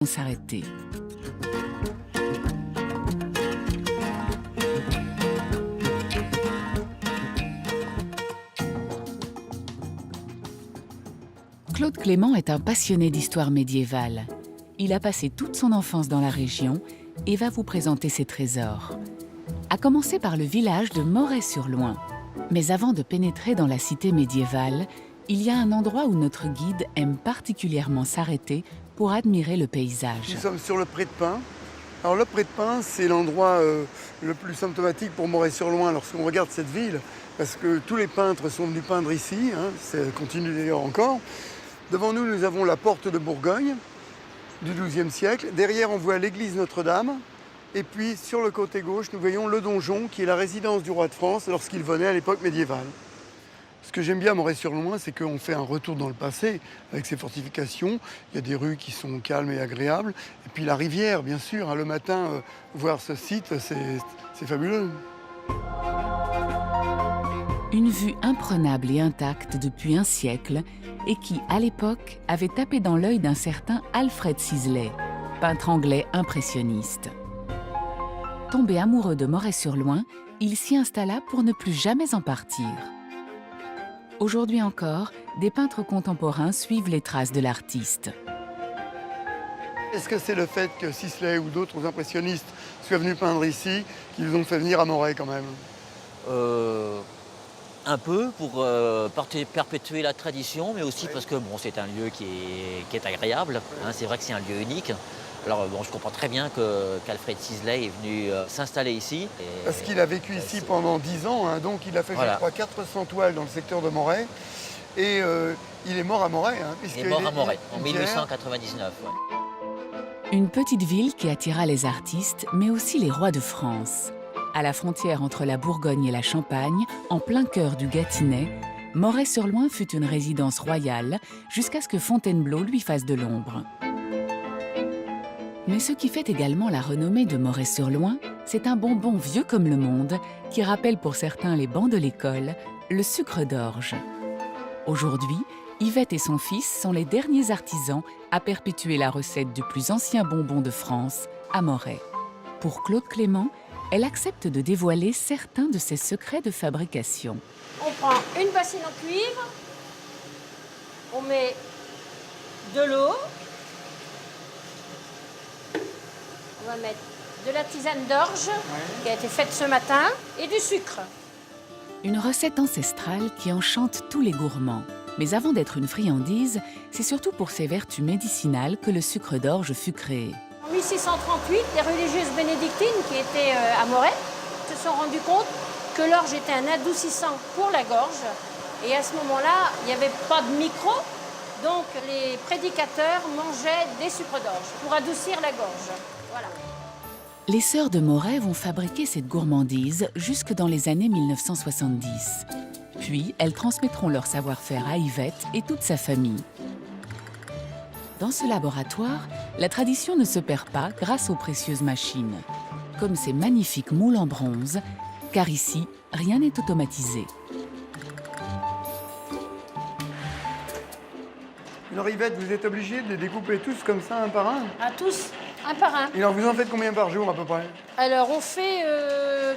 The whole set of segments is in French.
s'arrêter. Claude Clément est un passionné d'histoire médiévale. Il a passé toute son enfance dans la région et va vous présenter ses trésors. À commencer par le village de Moret-sur-Loing. Mais avant de pénétrer dans la cité médiévale, il y a un endroit où notre guide aime particulièrement s'arrêter pour admirer le paysage. Nous sommes sur le Pré de Pin. Alors le Pré de Pin, c'est l'endroit le plus symptomatique pour Moret-sur-Loing lorsqu'on regarde cette ville, parce que tous les peintres sont venus peindre ici, ça continue d'ailleurs encore. Devant nous, nous avons la porte de Bourgogne du XIIe siècle. Derrière, on voit l'église Notre-Dame. Et puis, sur le côté gauche, nous voyons le donjon, qui est la résidence du roi de France lorsqu'il venait à l'époque médiévale. Ce que j'aime bien à Moret-sur-Loing, c'est qu'on fait un retour dans le passé avec ses fortifications. Il y a des rues qui sont calmes et agréables. Et puis la rivière, bien sûr. Le matin, voir ce site, c'est fabuleux. Une vue imprenable et intacte depuis un siècle et qui, à l'époque, avait tapé dans l'œil d'un certain Alfred Sisley, peintre anglais impressionniste. Tombé amoureux de Moret-sur-Loing, il s'y installa pour ne plus jamais en partir. Aujourd'hui encore, des peintres contemporains suivent les traces de l'artiste. Est-ce que c'est le fait que Sisley ou d'autres impressionnistes soient venus peindre ici qui vous ont fait venir à Moret quand même? Un peu pour perpétuer la tradition, mais aussi parce que bon, c'est un lieu qui est agréable. C'est vrai que c'est un lieu unique. Alors bon, je comprends très bien qu'Alfred Sisley est venu s'installer ici. Parce qu'il a vécu ici pendant 10 ans, donc il a fait, je crois, 400 toiles dans le secteur de Moret. Et il est mort à Moret. Il est mort à Moret, en 1899. Ouais. Une petite ville qui attira les artistes, mais aussi les rois de France. À la frontière entre la Bourgogne et la Champagne, en plein cœur du Gâtinais, Moret-sur-Loing fut une résidence royale jusqu'à ce que Fontainebleau lui fasse de l'ombre. Mais ce qui fait également la renommée de Moret-sur-Loing, c'est un bonbon vieux comme le monde qui rappelle pour certains les bancs de l'école, le sucre d'orge. Aujourd'hui, Yvette et son fils sont les derniers artisans à perpétuer la recette du plus ancien bonbon de France, à Moret. Pour Claude Clément, elle accepte de dévoiler certains de ses secrets de fabrication. On prend une bassine en cuivre, on met de l'eau, on va mettre de la tisane d'orge qui a été faite ce matin et du sucre. Une recette ancestrale qui enchante tous les gourmands. Mais avant d'être une friandise, c'est surtout pour ses vertus médicinales que le sucre d'orge fut créé. En 1638, les religieuses bénédictines qui étaient à Moret se sont rendues compte que l'orge était un adoucissant pour la gorge. Et à ce moment-là, il n'y avait pas de micro, donc les prédicateurs mangeaient des sucres d'orge pour adoucir la gorge. Voilà. Les sœurs de Moret vont fabriquer cette gourmandise jusque dans les années 1970. Puis, elles transmettront leur savoir-faire à Yvette et toute sa famille. Dans ce laboratoire, la tradition ne se perd pas grâce aux précieuses machines, comme ces magnifiques moules en bronze, car ici, rien n'est automatisé. Alors Yvette, vous êtes obligée de les découper tous comme ça, un par un? À tous, un par un. Et alors vous en faites combien par jour à peu près? Alors on fait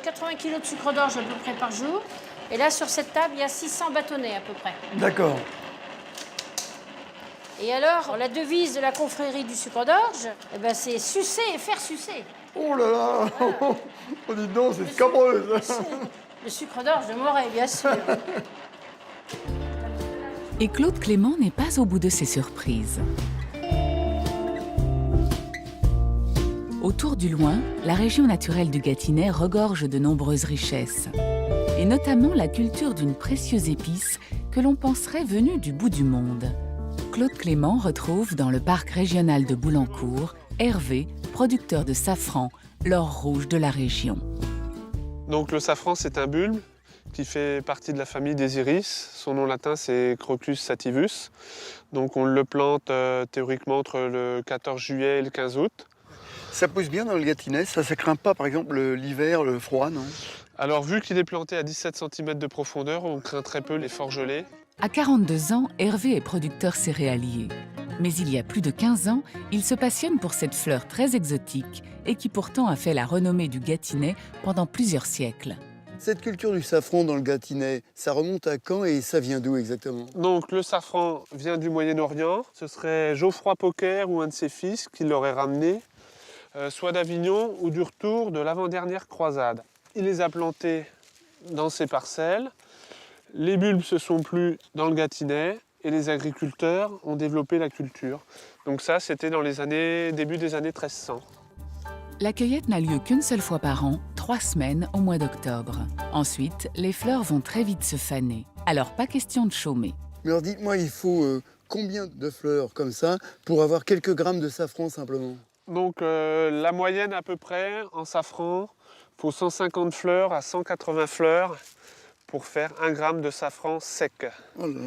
80 kg de sucre d'orge à peu près par jour. Et là, sur cette table, il y a 600 bâtonnets à peu près. D'accord. Et alors, la devise de la confrérie du sucre d'orge, c'est sucer et faire sucer. Oh là là. Voilà. Oh, dites donc, c'est scabreuse. Le sucre d'orge de Moret, bien sûr. Et Claude Clément n'est pas au bout de ses surprises. Autour du Loing, la région naturelle du Gâtinais regorge de nombreuses richesses. Et notamment la culture d'une précieuse épice que l'on penserait venue du bout du monde. Claude Clément retrouve dans le parc régional de Boulancourt Hervé, producteur de safran, l'or rouge de la région. Donc le safran, c'est un bulbe qui fait partie de la famille des iris. Son nom latin, c'est Crocus sativus. Donc on le plante théoriquement entre le 14 juillet et le 15 août. Ça pousse bien dans le Gâtinais, ça ne craint pas par exemple l'hiver, le froid, non? Alors vu qu'il est planté à 17 cm de profondeur, on craint très peu les forts gelées. À 42 ans, Hervé est producteur céréalier. Mais il y a plus de 15 ans, il se passionne pour cette fleur très exotique et qui pourtant a fait la renommée du Gâtinais pendant plusieurs siècles. Cette culture du safran dans le Gâtinais, ça remonte à quand et ça vient d'où exactement? Donc le safran vient du Moyen-Orient. Ce serait Geoffroy Paucaire ou un de ses fils qui l'aurait ramené, soit d'Avignon ou du retour de l'avant-dernière croisade. Il les a plantés dans ses parcelles. Les bulbes se sont plus dans le Gâtinais et les agriculteurs ont développé la culture. Donc ça, c'était dans les début des années 1300. La cueillette n'a lieu qu'une seule fois par an, 3 semaines au mois d'octobre. Ensuite, les fleurs vont très vite se faner. Alors pas question de chômer. Mais alors dites-moi, il faut combien de fleurs comme ça pour avoir quelques grammes de safran simplement? Donc la moyenne à peu près en safran, il faut 150 fleurs à 180 fleurs pour faire 1 gramme de safran sec. Oh là.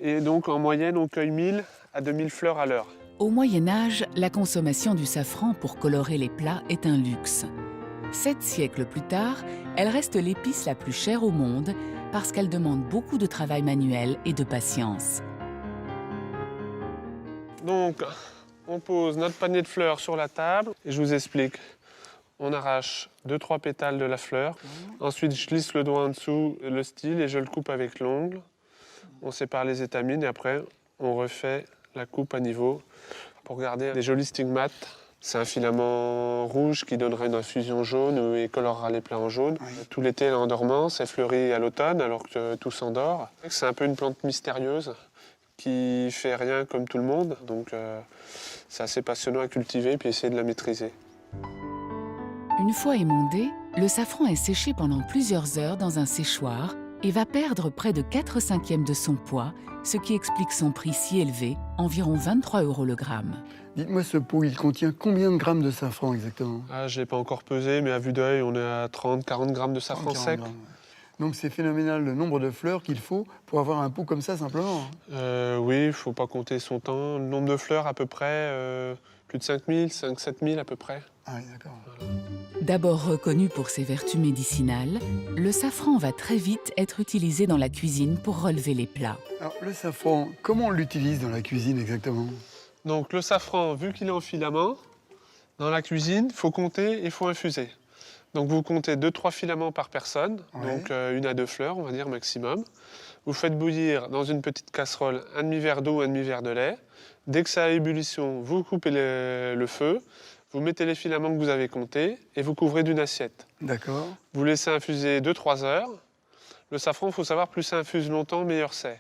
Et donc en moyenne, on cueille 1000 à 2000 fleurs à l'heure. Au Moyen-Âge, la consommation du safran pour colorer les plats est un luxe. 7 siècles plus tard, elle reste l'épice la plus chère au monde parce qu'elle demande beaucoup de travail manuel et de patience. Donc on pose notre panier de fleurs sur la table et je vous explique. On arrache 2-3 pétales de la fleur. Ensuite, je glisse le doigt en dessous le style et je le coupe avec l'ongle. On sépare les étamines et après, on refait la coupe à niveau pour garder des jolis stigmates. C'est un filament rouge qui donnera une infusion jaune et colorera les plats en jaune. Oui. Tout l'été, elle est en dormance, elle fleurit à l'automne alors que tout s'endort. C'est un peu une plante mystérieuse qui fait rien comme tout le monde. Donc c'est assez passionnant à cultiver et puis essayer de la maîtriser. Une fois émondé, le safran est séché pendant plusieurs heures dans un séchoir et va perdre près de 4/5 de son poids, ce qui explique son prix si élevé, environ 23 € le gramme. Dites-moi, ce pot, il contient combien de grammes de safran exactement? Ah, je ne l'ai pas encore pesé, mais à vue d'œil, on est à 30-40 grammes de safran 40 sec. grammes, ouais. Donc c'est phénoménal le nombre de fleurs qu'il faut pour avoir un pot comme ça simplement. Oui, il ne faut pas compter son temps. Le nombre de fleurs, à peu près, plus de 5000, 5-7000 à peu près. Ah oui, d'accord. D'abord reconnu pour ses vertus médicinales, le safran va très vite être utilisé dans la cuisine pour relever les plats. Alors le safran, comment on l'utilise dans la cuisine exactement? Donc le safran, vu qu'il est en filament, dans la cuisine, il faut compter et il faut infuser. Donc vous comptez 2-3 filaments par personne, Ouais. donc 1 à 2 fleurs, on va dire maximum. Vous faites bouillir dans une petite casserole un demi-verre d'eau, un demi-verre de lait. Dès que ça a ébullition, vous coupez le feu, vous mettez les filaments que vous avez comptés et vous couvrez d'une assiette. D'accord. Vous laissez infuser 2-3 heures. Le safran, il faut savoir, plus ça infuse longtemps, meilleur c'est.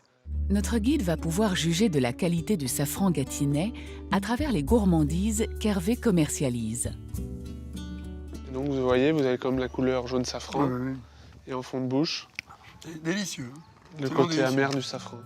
Notre guide va pouvoir juger de la qualité du safran gâtinais à travers les gourmandises qu'Hervé commercialise. Donc vous voyez, vous avez comme la couleur jaune safran Ouais. et en fond de bouche, C'est délicieux. Hein. le C'est côté vraiment amer délicieux. du safran.